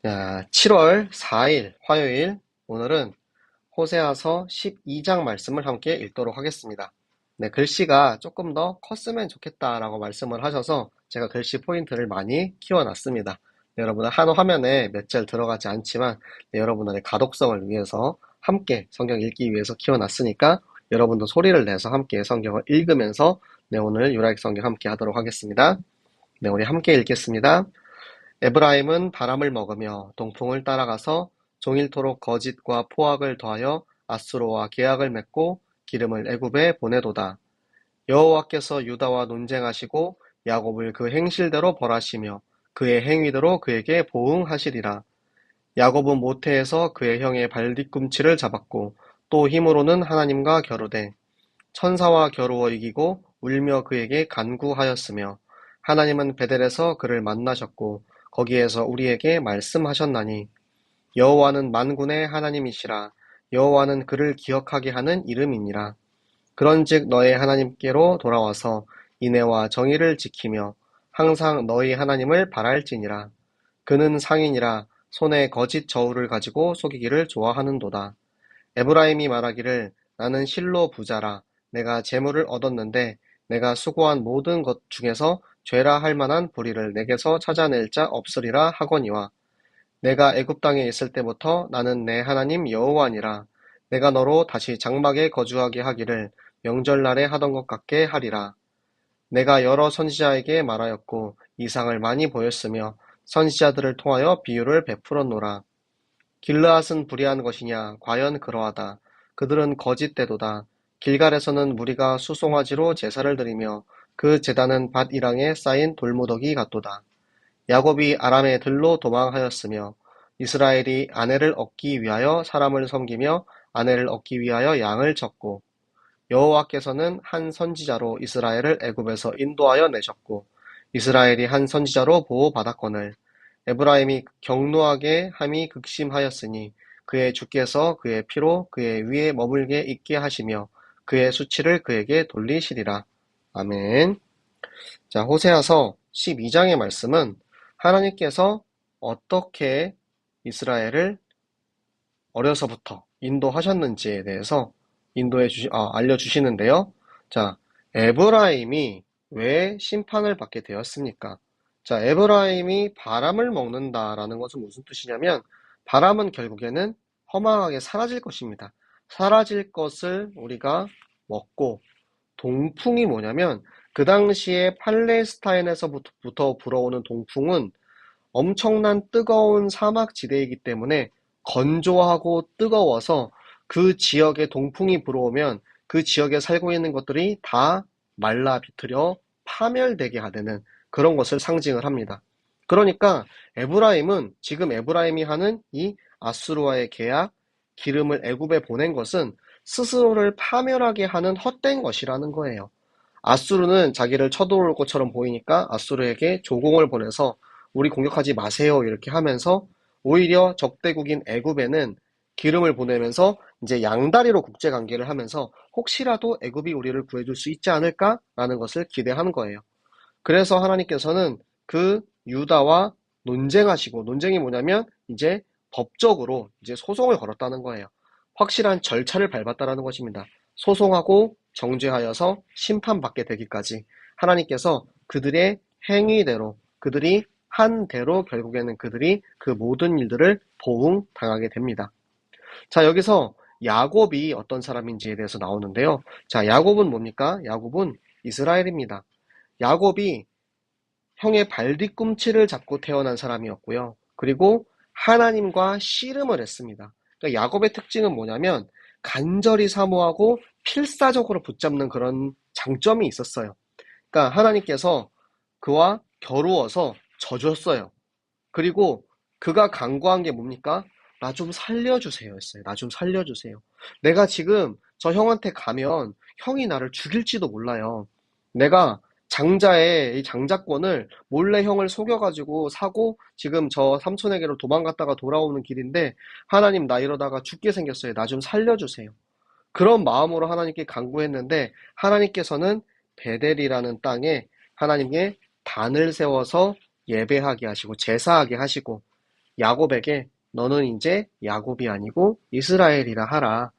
자, 7월 4일 화요일, 오늘은 호세아서 12장 말씀을 함께 읽도록 하겠습니다. 네, 글씨가 조금 더 컸으면 좋겠다라고 말씀을 하셔서 제가 글씨 포인트를 많이 키워놨습니다. 네, 여러분은 한 화면에 몇 절 들어가지 않지만 네, 여러분들의 가독성을 위해서 함께 성경 읽기 위해서 키워놨으니까 여러분도 소리를 내서 함께 성경을 읽으면서 네, 오늘 유라익 성경 함께 하도록 하겠습니다. 네, 우리 함께 읽겠습니다. 에브라임은 바람을 먹으며 동풍을 따라가서 종일토록 거짓과 포악을 더하여 아수르와 계약을 맺고 기름을 애굽에 보내도다. 여호와께서 유다와 논쟁하시고 야곱을 그 행실대로 벌하시며 그의 행위대로 그에게 보응하시리라. 야곱은 모태에서 그의 형의 발뒤꿈치를 잡았고 또 힘으로는 하나님과 겨루되 천사와 겨루어 이기고 울며 그에게 간구하였으며 하나님은 베델에서 그를 만나셨고 거기에서 우리에게 말씀하셨나니 여호와는 만군의 하나님이시라. 여호와는 그를 기억하게 하는 이름이니라. 그런즉 너의 하나님께로 돌아와서 인애와 정의를 지키며 항상 너희 하나님을 바랄지니라. 그는 상인이라 손에 거짓 저울을 가지고 속이기를 좋아하는도다. 에브라임이 말하기를 나는 실로 부자라. 내가 재물을 얻었는데 내가 수고한 모든 것 중에서 죄라 할 만한 불의를 내게서 찾아낼 자 없으리라 하거니와 내가 애굽 땅에 있을 때부터 나는 내 하나님 여호와니라. 내가 너로 다시 장막에 거주하게 하기를 명절날에 하던 것 같게 하리라. 내가 여러 선지자에게 말하였고 이상을 많이 보였으며 선지자들을 통하여 비유를 베풀었노라. 길르앗은 불의한 것이냐? 과연 그러하다. 그들은 거짓되도다. 길갈에서는 무리가 수송아지로 제사를 드리며 그 제단은 밭이랑에 쌓인 돌무더기 같도다. 야곱이 아람의 들로 도망하였으며 이스라엘이 아내를 얻기 위하여 사람을 섬기며 아내를 얻기 위하여 양을 쳤고 여호와께서는 한 선지자로 이스라엘을 애굽에서 인도하여 내셨고 이스라엘이 한 선지자로 보호받았거늘 에브라임이 경노하게 함이 극심하였으니 그의 주께서 그의 피로 그의 위에 머물게 있게 하시며 그의 수치를 그에게 돌리시리라. 아멘. 자, 호세아서 12장의 말씀은 하나님께서 어떻게 이스라엘을 어려서부터 인도하셨는지에 대해서 알려주시는데요. 자, 에브라임이 왜 심판을 받게 되었습니까? 자, 에브라임이 바람을 먹는다라는 것은 무슨 뜻이냐면, 바람은 결국에는 허망하게 사라질 것입니다. 사라질 것을 우리가 먹고, 동풍이 뭐냐면, 그 당시에 팔레스타인에서부터 불어오는 동풍은 엄청난 뜨거운 사막지대이기 때문에 건조하고 뜨거워서 그 지역에 동풍이 불어오면 그 지역에 살고 있는 것들이 다 말라 비틀어 파멸되게 하는 그런 것을 상징을 합니다. 그러니까 지금 에브라임이 하는 이 아수르와의 계약, 기름을 애굽에 보낸 것은 스스로를 파멸하게 하는 헛된 것이라는 거예요. 아수르는 자기를 쳐들어올 것처럼 보이니까 아수르에게 조공을 보내서 우리 공격하지 마세요 이렇게 하면서 오히려 적대국인 애굽에는 기름을 보내면서 이제 양다리로 국제관계를 하면서 혹시라도 애굽이 우리를 구해줄 수 있지 않을까라는 것을 기대하는 거예요. 그래서 하나님께서는 그 유다와 논쟁하시고, 논쟁이 뭐냐면 이제 법적으로 이제 소송을 걸었다는 거예요. 확실한 절차를 밟았다라는 것입니다. 소송하고 정죄하여서 심판받게 되기까지 하나님께서 그들의 행위대로, 그들이 한 대로 결국에는 그들이 그 모든 일들을 보응당하게 됩니다. 자, 여기서 야곱이 어떤 사람인지에 대해서 나오는데요. 자, 야곱은 뭡니까? 야곱은 이스라엘입니다. 야곱이 형의 발뒤꿈치를 잡고 태어난 사람이었고요. 그리고 하나님과 씨름을 했습니다. 그러니까 야곱의 특징은 뭐냐면 간절히 사모하고 필사적으로 붙잡는 그런 장점이 있었어요. 그러니까 하나님께서 그와 겨루어서 져줬어요. 그리고 그가 간구한 게 뭡니까? 나 좀 살려주세요 했어요. 나 좀 살려주세요. 내가 지금 저 형한테 가면 형이 나를 죽일지도 몰라요. 내가 이 장자권을 몰래 형을 속여가지고 사고 지금 저 삼촌에게로 도망갔다가 돌아오는 길인데 하나님 나 이러다가 죽게 생겼어요. 나 좀 살려주세요. 그런 마음으로 하나님께 간구했는데 하나님께서는 베델이라는 땅에 하나님께 단을 세워서 예배하게 하시고 제사하게 하시고 야곱에게 너는 이제 야곱이 아니고 이스라엘이라 하라.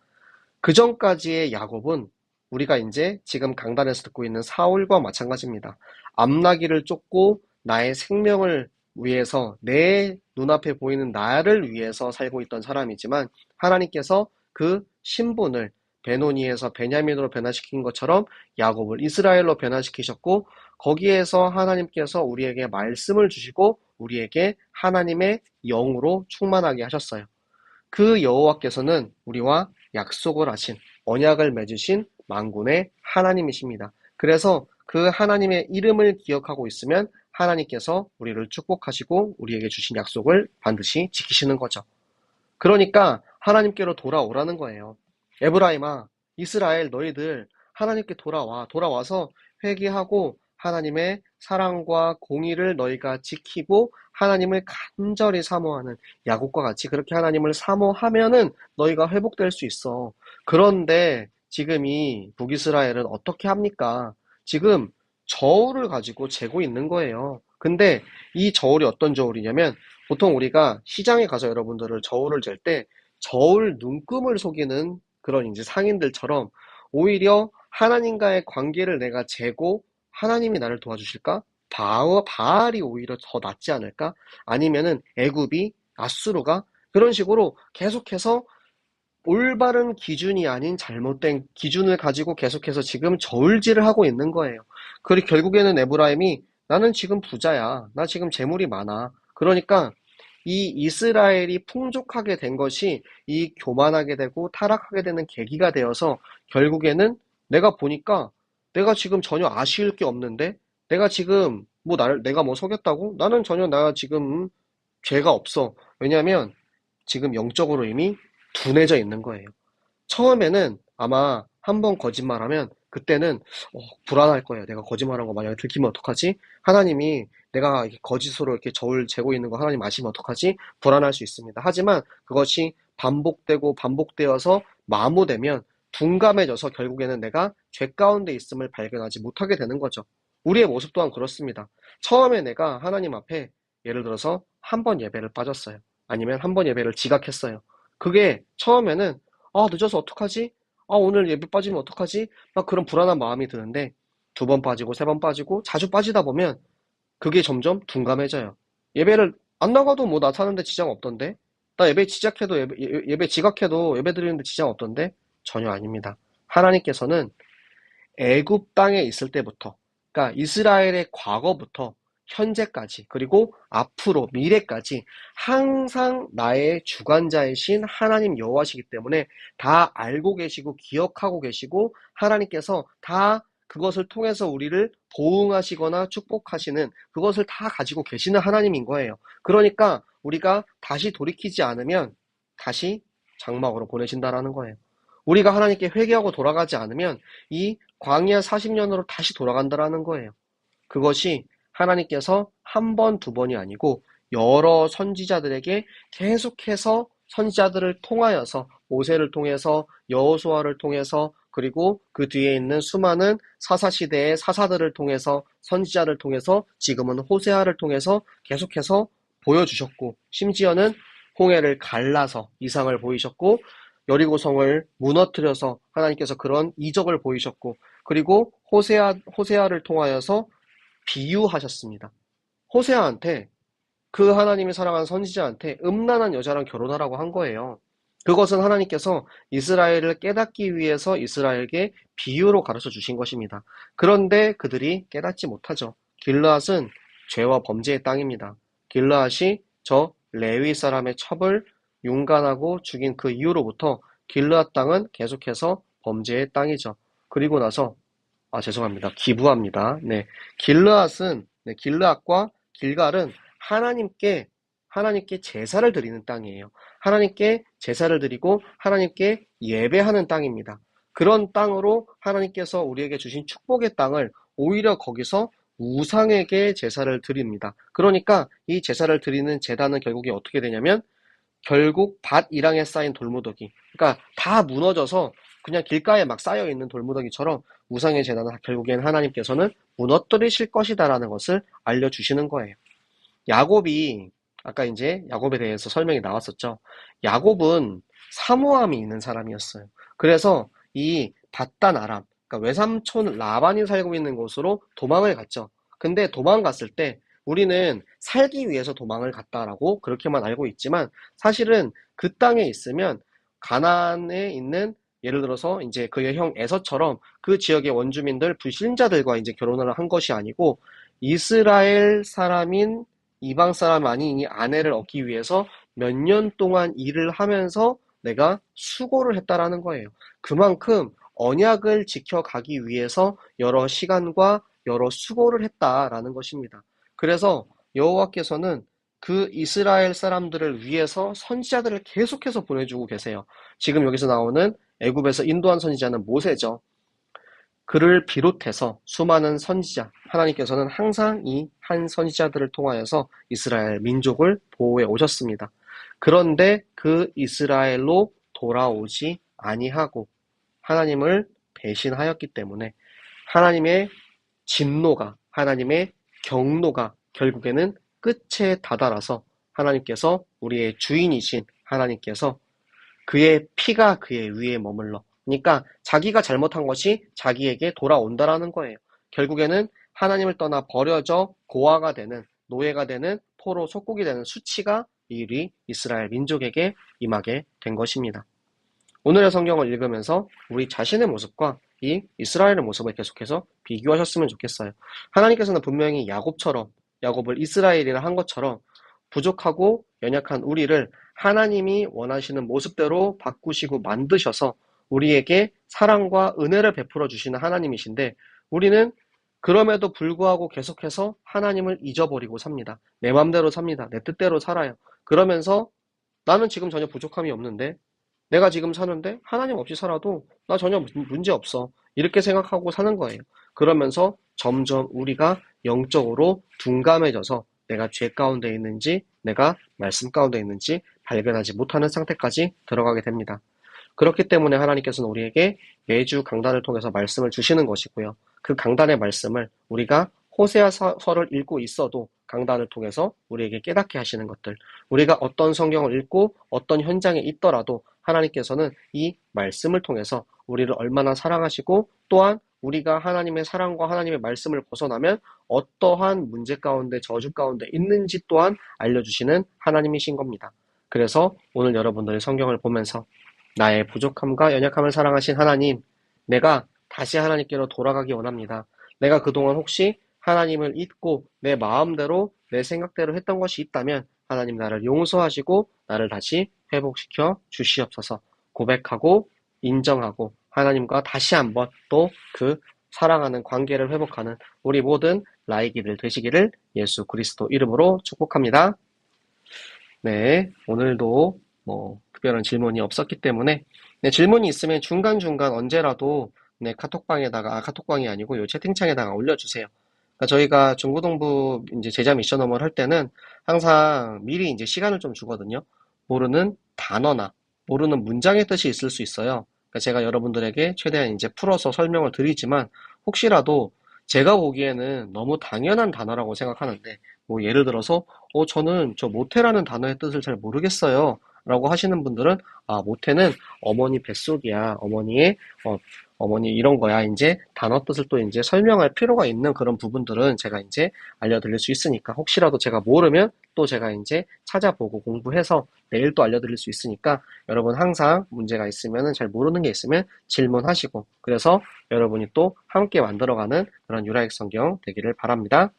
그 전까지의 야곱은 우리가 이제 지금 강단에서 듣고 있는 사울과 마찬가지입니다. 암나기를 쫓고 나의 생명을 위해서 내 눈앞에 보이는 나를 위해서 살고 있던 사람이지만 하나님께서 그 신분을 베노니에서 베냐민으로 변화시킨 것처럼 야곱을 이스라엘로 변화시키셨고 거기에서 하나님께서 우리에게 말씀을 주시고 우리에게 하나님의 영으로 충만하게 하셨어요. 그 여호와께서는 우리와 약속을 하신 언약을 맺으신 만군의 하나님이십니다. 그래서 그 하나님의 이름을 기억하고 있으면 하나님께서 우리를 축복하시고 우리에게 주신 약속을 반드시 지키시는 거죠. 그러니까 하나님께로 돌아오라는 거예요. 에브라임아, 이스라엘 너희들 하나님께 돌아와서 회개하고 하나님의 사랑과 공의를 너희가 지키고 하나님을 간절히 사모하는 야곱과 같이 그렇게 하나님을 사모하면은 너희가 회복될 수 있어. 그런데 지금 이 북이스라엘은 어떻게 합니까? 지금 저울을 가지고 재고 있는 거예요. 근데 이 저울이 어떤 저울이냐면 보통 우리가 시장에 가서 여러분들을 저울을 잴 때 저울 눈금을 속이는 그런 이제 상인들처럼 오히려 하나님과의 관계를 내가 재고 하나님이 나를 도와주실까? 바알이 오히려 더 낫지 않을까? 아니면은 애굽이 아수르가 그런 식으로 계속해서 올바른 기준이 아닌 잘못된 기준을 가지고 계속해서 지금 저울질을 하고 있는 거예요. 그리고 결국에는 에브라임이 나는 지금 부자야. 나 지금 재물이 많아. 그러니까 이 이스라엘이 풍족하게 된 것이 이 교만하게 되고 타락하게 되는 계기가 되어서 결국에는 내가 보니까 내가 지금 전혀 아쉬울 게 없는데 내가 지금 내가 뭐 속였다고? 나는 전혀 나 지금 죄가 없어. 왜냐하면 지금 영적으로 이미 둔해져 있는 거예요. 처음에는 아마 한 번 거짓말하면 그때는 불안할 거예요. 내가 거짓말한 거 만약에 들키면 어떡하지? 하나님이 내가 이렇게 거짓으로 이렇게 저울 재고 있는 거 하나님 아시면 어떡하지? 불안할 수 있습니다. 하지만 그것이 반복되고 반복되어서 마모되면 둔감해져서 결국에는 내가 죄 가운데 있음을 발견하지 못하게 되는 거죠. 우리의 모습 또한 그렇습니다. 처음에 내가 하나님 앞에 예를 들어서 한 번 예배를 빠졌어요. 아니면 한 번 예배를 지각했어요. 그게 처음에는 늦어서 어떡하지? 오늘 예배 빠지면 어떡하지? 막 그런 불안한 마음이 드는데 두 번 빠지고 세 번 빠지고 자주 빠지다 보면 그게 점점 둔감해져요. 예배를 안 나가도 뭐 나 사는데 지장 없던데? 나 예배 지각해도 예배 지각해도 예배 드리는데 지장 없던데? 전혀 아닙니다. 하나님께서는 애굽 땅에 있을 때부터, 그러니까 이스라엘의 과거부터 현재까지, 그리고 앞으로 미래까지 항상 나의 주관자이신 하나님 여호와시기 때문에 다 알고 계시고 기억하고 계시고 하나님께서 다 그것을 통해서 우리를 보응하시거나 축복하시는 그것을 다 가지고 계시는 하나님인 거예요. 그러니까 우리가 다시 돌이키지 않으면 다시 장막으로 보내신다라는 거예요. 우리가 하나님께 회개하고 돌아가지 않으면 이 광야 40년으로 다시 돌아간다라는 거예요. 그것이 하나님께서 한 번, 두 번이 아니고 여러 선지자들에게 계속해서 선지자들을 통하여서 모세를 통해서 여호수아를 통해서 그리고 그 뒤에 있는 수많은 사사시대의 사사들을 통해서 선지자를 통해서 지금은 호세아를 통해서 계속해서 보여주셨고 심지어는 홍해를 갈라서 이상을 보이셨고 여리고성을 무너뜨려서 하나님께서 그런 이적을 보이셨고 그리고 호세아를 통하여서 비유하셨습니다. 호세아한테 그 하나님이 사랑한 선지자한테 음란한 여자랑 결혼하라고 한 거예요. 그것은 하나님께서 이스라엘을 깨닫기 위해서 이스라엘에게 비유로 가르쳐 주신 것입니다. 그런데 그들이 깨닫지 못하죠. 길르앗은 죄와 범죄의 땅입니다. 길르앗이 저 레위 사람의 첩을 융간하고 죽인 그 이후로부터 길르앗 땅은 계속해서 범죄의 땅이죠. 그리고 나서 죄송합니다. 기부합니다. 네. 길르앗과 길갈은 하나님께 제사를 드리는 땅이에요. 하나님께 제사를 드리고 하나님께 예배하는 땅입니다. 그런 땅으로 하나님께서 우리에게 주신 축복의 땅을 오히려 거기서 우상에게 제사를 드립니다. 그러니까 이 제사를 드리는 제단은 결국에 어떻게 되냐면 결국 밭 이랑에 쌓인 돌무더기, 그러니까 다 무너져서 그냥 길가에 막 쌓여있는 돌무더기처럼 우상의 제단은 결국엔 하나님께서는 무너뜨리실 것이다라는 것을 알려주시는 거예요. 야곱이 아까 이제 야곱에 대해서 설명이 나왔었죠. 야곱은 사모함이 있는 사람이었어요. 그래서 이 닷단 아람, 그러니까 외삼촌 라반이 살고 있는 곳으로 도망을 갔죠. 근데 도망갔을 때 우리는 살기 위해서 도망을 갔다라고 그렇게만 알고 있지만 사실은 그 땅에 있으면 가나안에 있는 예를 들어서 이제 그의 형 에서처럼 그 지역의 원주민들 불신자들과 이제 결혼을 한 것이 아니고 이스라엘 사람인 이방 사람 아닌 이 아내를 얻기 위해서 몇 년 동안 일을 하면서 내가 수고를 했다라는 거예요. 그만큼 언약을 지켜가기 위해서 여러 시간과 여러 수고를 했다라는 것입니다. 그래서 여호와께서는 그 이스라엘 사람들을 위해서 선지자들을 계속해서 보내주고 계세요. 지금 여기서 나오는 애굽에서 인도한 선지자는 모세죠. 그를 비롯해서 수많은 선지자, 하나님께서는 항상 이 한 선지자들을 통하여서 이스라엘 민족을 보호해 오셨습니다. 그런데 그 이스라엘로 돌아오지 아니하고 하나님을 배신하였기 때문에 하나님의 진노가, 하나님의 경노가 결국에는 끝에 다다라서 하나님께서 우리의 주인이신 하나님께서 그의 피가 그의 위에 머물러. 그러니까 자기가 잘못한 것이 자기에게 돌아온다라는 거예요. 결국에는 하나님을 떠나 버려져 고아가 되는, 노예가 되는, 포로 속국이 되는 수치가 이 이스라엘 민족에게 임하게 된 것입니다. 오늘의 성경을 읽으면서 우리 자신의 모습과 이 이스라엘의 모습을 계속해서 비교하셨으면 좋겠어요. 하나님께서는 분명히 야곱을 이스라엘이라 한 것처럼 부족하고 연약한 우리를 하나님이 원하시는 모습대로 바꾸시고 만드셔서 우리에게 사랑과 은혜를 베풀어 주시는 하나님이신데 우리는 그럼에도 불구하고 계속해서 하나님을 잊어버리고 삽니다. 내 맘대로 삽니다. 내 뜻대로 살아요. 그러면서 나는 지금 전혀 부족함이 없는데 내가 지금 사는데 하나님 없이 살아도 나 전혀 문제 없어. 이렇게 생각하고 사는 거예요. 그러면서 점점 우리가 영적으로 둔감해져서 내가 죄 가운데 있는지 내가 말씀 가운데 있는지 발견하지 못하는 상태까지 들어가게 됩니다. 그렇기 때문에 하나님께서는 우리에게 매주 강단을 통해서 말씀을 주시는 것이고요. 그 강단의 말씀을 우리가 호세아서를 읽고 있어도 강단을 통해서 우리에게 깨닫게 하시는 것들, 우리가 어떤 성경을 읽고 어떤 현장에 있더라도 하나님께서는 이 말씀을 통해서 우리를 얼마나 사랑하시고 또한 우리가 하나님의 사랑과 하나님의 말씀을 벗어나면 어떠한 문제 가운데 저주 가운데 있는지 또한 알려주시는 하나님이신 겁니다. 그래서 오늘 여러분들의 성경을 보면서 나의 부족함과 연약함을 사랑하신 하나님, 내가 다시 하나님께로 돌아가기 원합니다. 내가 그동안 혹시 하나님을 잊고 내 마음대로 내 생각대로 했던 것이 있다면 하나님 나를 용서하시고 나를 다시 회복시켜 주시옵소서. 고백하고 인정하고 하나님과 다시 한번 또 그 사랑하는 관계를 회복하는 우리 모든 라이기들 되시기를 예수 그리스도 이름으로 축복합니다. 네, 오늘도 특별한 질문이 없었기 때문에 네, 질문이 있으면 중간중간 언제라도 네, 카톡방이 아니고 요 채팅창에다가 올려주세요. 그러니까 저희가 중고등부 이제 제자 미션홈을 할 때는 항상 미리 이제 시간을 좀 주거든요. 모르는 단어나 모르는 문장의 뜻이 있을 수 있어요. 그러니까 제가 여러분들에게 최대한 이제 풀어서 설명을 드리지만 혹시라도 제가 보기에는 너무 당연한 단어라고 생각하는데 뭐 예를 들어서 저는 저 모태라는 단어의 뜻을 잘 모르겠어요. 라고 하시는 분들은 모태는 어머니 뱃속이야. 어머니 이런 거야. 이제 단어 뜻을 또 이제 설명할 필요가 있는 그런 부분들은 제가 이제 알려드릴 수 있으니까 혹시라도 제가 모르면 또 제가 이제 찾아보고 공부해서 내일 또 알려드릴 수 있으니까 여러분 항상 문제가 있으면 잘 모르는 게 있으면 질문하시고 그래서 여러분이 또 함께 만들어가는 그런 유라익 성경 되기를 바랍니다.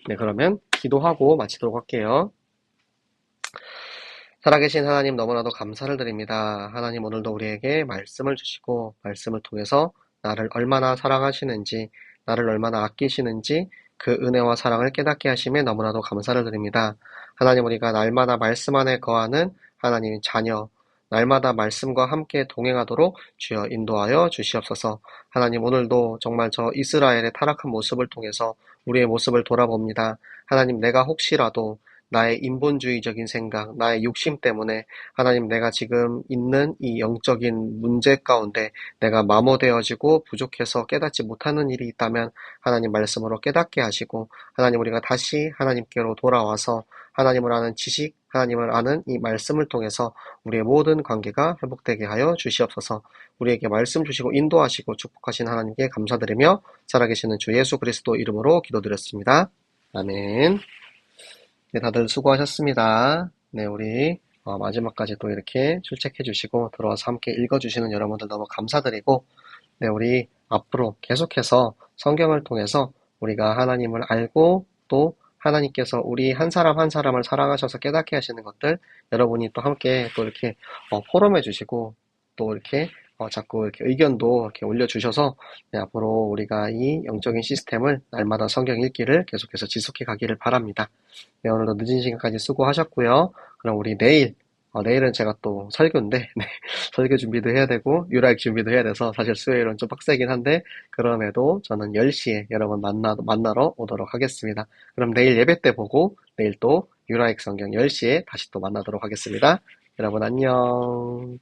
네, 그러면 기도하고 마치도록 할게요. 살아계신 하나님 너무나도 감사를 드립니다. 하나님 오늘도 우리에게 말씀을 주시고 말씀을 통해서 나를 얼마나 사랑하시는지 나를 얼마나 아끼시는지 그 은혜와 사랑을 깨닫게 하심에 너무나도 감사를 드립니다. 하나님 우리가 날마다 말씀 안에 거하는 하나님의 자녀 날마다 말씀과 함께 동행하도록 주여 인도하여 주시옵소서. 하나님 오늘도 정말 저 이스라엘의 타락한 모습을 통해서 우리의 모습을 돌아봅니다. 하나님 내가 혹시라도 나의 인본주의적인 생각, 나의 욕심 때문에 하나님 내가 지금 있는 이 영적인 문제 가운데 내가 마모되어지고 부족해서 깨닫지 못하는 일이 있다면 하나님 말씀으로 깨닫게 하시고 하나님 우리가 다시 하나님께로 돌아와서 하나님을 아는 지식, 하나님을 아는 이 말씀을 통해서 우리의 모든 관계가 회복되게 하여 주시옵소서. 우리에게 말씀 주시고 인도하시고 축복하신 하나님께 감사드리며 살아계시는 주 예수 그리스도 이름으로 기도드렸습니다. 아멘. 네, 다들 수고하셨습니다. 네, 우리 마지막까지 또 이렇게 출첵해 주시고 들어와서 함께 읽어주시는 여러분들 너무 감사드리고, 네, 우리 앞으로 계속해서 성경을 통해서 우리가 하나님을 알고 또 하나님께서 우리 한 사람 한 사람을 사랑하셔서 깨닫게 하시는 것들 여러분이 또 함께 또 이렇게 포럼해 주시고 또 이렇게 자꾸 이렇게 의견도 이렇게 올려주셔서 네, 앞으로 우리가 이 영적인 시스템을 날마다 성경 읽기를 계속해서 지속해 가기를 바랍니다. 네, 오늘도 늦은 시간까지 수고하셨고요. 그럼 우리 내일은 제가 또 설교인데, 네, 설교 준비도 해야 되고, 유라익 준비도 해야 돼서 사실 수요일은 좀 빡세긴 한데, 그럼에도 저는 10시에 여러분 만나러 오도록 하겠습니다. 그럼 내일 예배 때 보고, 내일 또 유라익 성경 10시에 다시 또 만나도록 하겠습니다. 여러분 안녕.